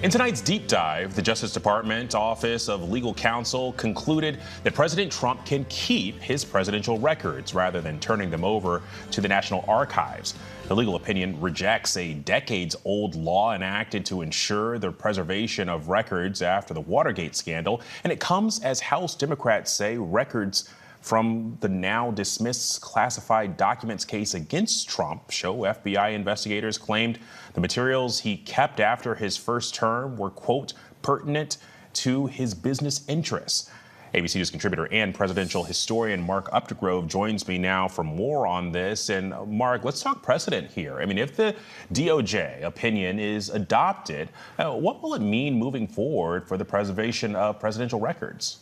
In tonight's deep dive, the Justice Department Office of Legal Counsel concluded that President Trump can keep his presidential records rather than turning them over to the National Archives. The legal opinion rejects a decades-old law enacted to ensure the preservation of records after the Watergate scandal, and it comes as House Democrats say records from the now dismissed classified documents case against Trump show FBI investigators claimed the materials he kept after his first term were, quote, pertinent to his business interests. ABC News contributor and presidential historian Mark Updegrove joins me now for more on this. And Mark, let's talk precedent here. I mean, if the DOJ opinion is adopted, what will it mean moving forward for the preservation of presidential records?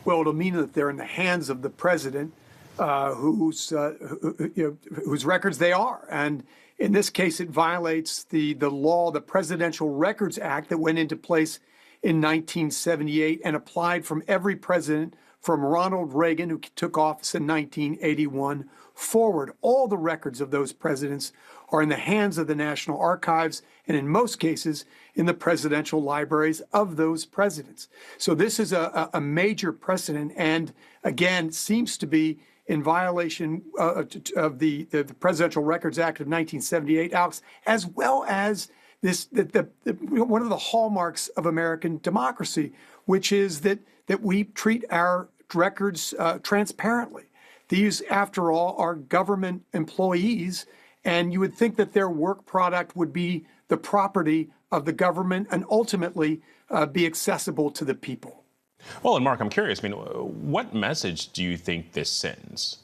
Well, it'll mean that they're in the hands of the president, whose records they are. And in this case, it violates the law, the Presidential Records Act that went into place in 1978 and applied from every president from Ronald Reagan, who took office in 1981, forward. All the records of those presidents are in the hands of the National Archives, and in most cases, in the presidential libraries of those presidents. So this is a major precedent, and again, seems to be in violation of the Presidential Records Act of 1978, Alex, as well as one of the hallmarks of American democracy, which is that we treat our records transparently. These, after all, are government employees, and you would think that their work product would be the property of the government and ultimately be accessible to the people. Well, and Mark, I'm curious, I mean, what message do you think this sends?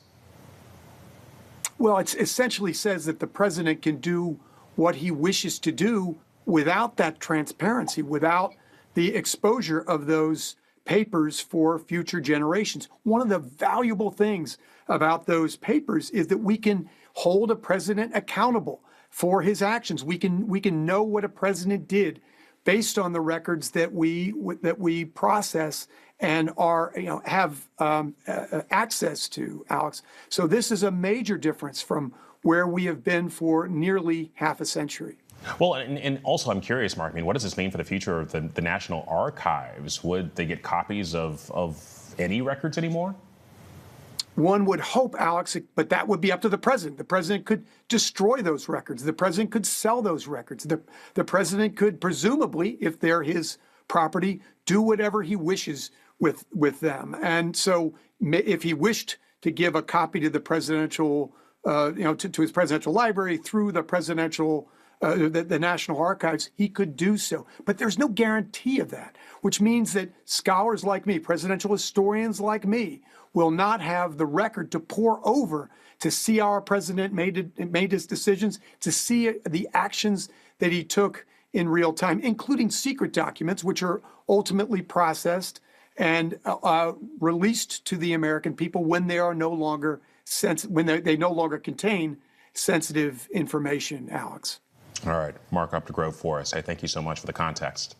Well, it essentially says that the president can do what he wishes to do without that transparency, without the exposure of those papers for future generations. One of the valuable things about those papers is that we can hold a president accountable for his actions. We can know what a president did based on the records that we process and have access to, Alex. So this is a major difference from where we have been for nearly half a century. Well, and also I'm curious, Mark, I mean, what does this mean for the future of the National Archives? Would they get copies of any records anymore? One would hope, Alex, but that would be up to the president. The president could destroy those records. The president could sell those records. The president could, presumably, if they're his property, do whatever he wishes with them. And so if he wished to give a copy to the presidential, to his presidential library through the presidential the National Archives, he could do so. But there's no guarantee of that, which means that scholars like me, presidential historians like me, will not have the record to pour over to see how our president made his decisions, to see the actions that he took in real time, including secret documents, which are ultimately processed and released to the American people when they are no longer they no longer contain sensitive information, Alex. All right, Mark Updegrove for us. I thank you so much for the context.